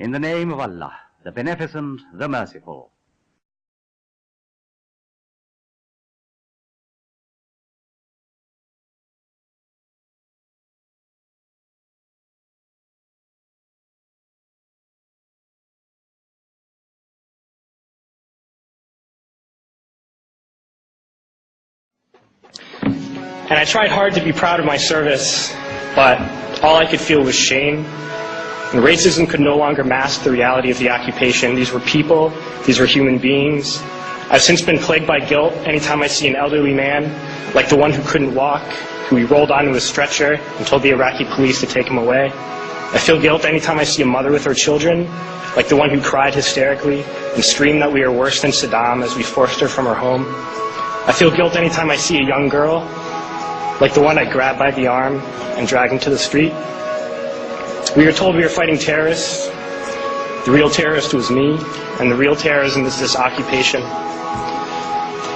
In the name of Allah, the Beneficent, the Merciful. And I tried hard to be proud of my service, but all I could feel was shame. And racism could no longer mask the reality of the occupation. These were people, these were human beings. I've since been plagued by guilt anytime I see an elderly man, like the one who couldn't walk, who we rolled onto a stretcher and told the Iraqi police to take him away. I feel guilt anytime I see a mother with her children, like the one who cried hysterically and screamed that we are worse than Saddam as we forced her from her home. I feel guilt anytime I see a young girl, like the one I grabbed by the arm and dragged into the street. We were told we were fighting terrorists. The real terrorist was me, and the real terrorism is this occupation.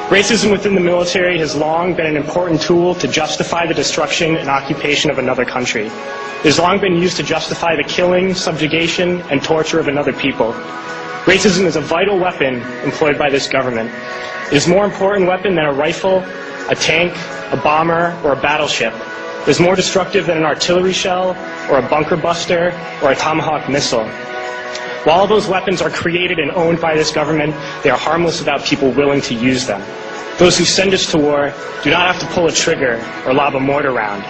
Racism within the military has long been an important tool to justify the destruction and occupation of another country. It has long been used to justify the killing, subjugation, and torture of another people. Racism is a vital weapon employed by this government. It is a more important weapon than a rifle, a tank, a bomber, or a battleship. It is more destructive than an artillery shell, or a bunker buster, or a Tomahawk missile. While all those weapons are created and owned by this government, they are harmless without people willing to use them. Those who send us to war do not have to pull a trigger or lob a mortar round.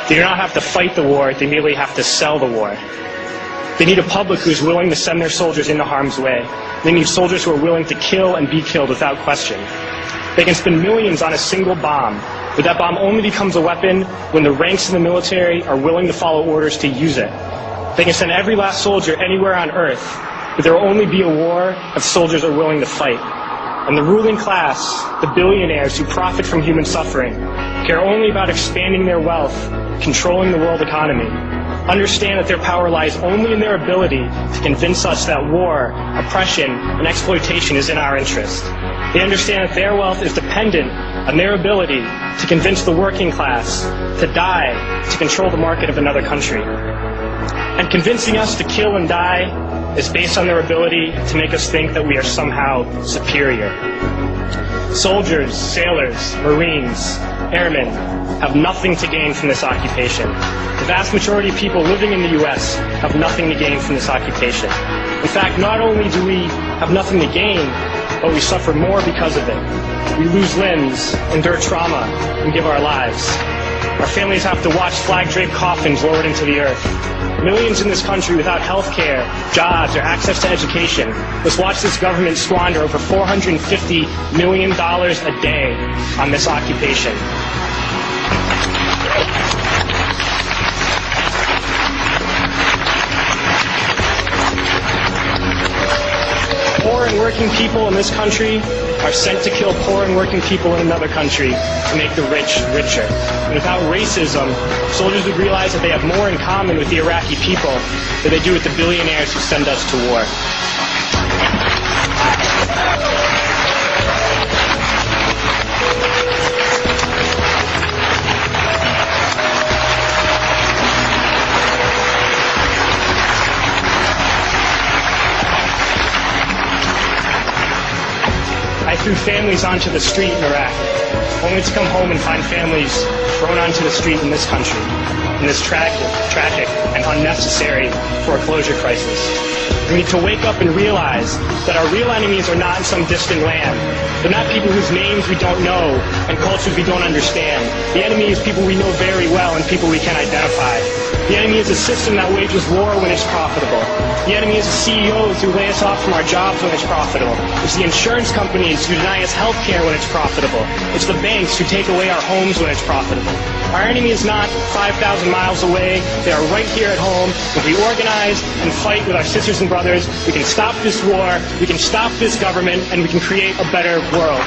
They do not have to fight the war, they merely have to sell the war. They need a public who is willing to send their soldiers into harm's way. They need soldiers who are willing to kill and be killed without question. They can spend millions on a single bomb, but that bomb only becomes a weapon when the ranks in the military are willing to follow orders to use it. They can send every last soldier anywhere on earth, but there will only be a war if soldiers are willing to fight. And the ruling class, the billionaires who profit from human suffering, care only about expanding their wealth, controlling the world economy. Understand that their power lies only in their ability to convince us that war, oppression, and exploitation is in our interest. They understand that their wealth is dependent on their ability to convince the working class to die to control the market of another country. And convincing us to kill and die is based on their ability to make us think that we are somehow superior. Soldiers, sailors, Marines, airmen have nothing to gain from this occupation. The vast majority of people living in the U.S. have nothing to gain from this occupation. In fact, not only do we have nothing to gain, but we suffer more because of it. We lose limbs, endure trauma, and give our lives. Our families have to watch flag-draped coffins lowered into the earth. Millions in this country without health care, jobs, or access to education must watch this government squander over $450 million a day on this occupation. Poor and working people in this country are sent to kill poor and working people in another country to make the rich richer. And without racism, soldiers would realize that they have more in common with the Iraqi people than they do with the billionaires who send us to war. I threw families onto the street in Iraq, only to come home and find families thrown onto the street in this country, in this tragic and unnecessary foreclosure crisis. We need to wake up and realize that our real enemies are not in some distant land. They're not people whose names we don't know and cultures we don't understand. The enemy is people we know very well and people we can identify. The enemy is a system that wages war when it's profitable. The enemy is the CEOs who lay us off from our jobs when it's profitable. It's the insurance companies who deny us health care when it's profitable. It's the banks who take away our homes when it's profitable. Our enemy is not 5,000 miles away. They are right here at home. If we organize and fight with our sisters and brothers, we can stop this war, we can stop this government, and we can create a better world.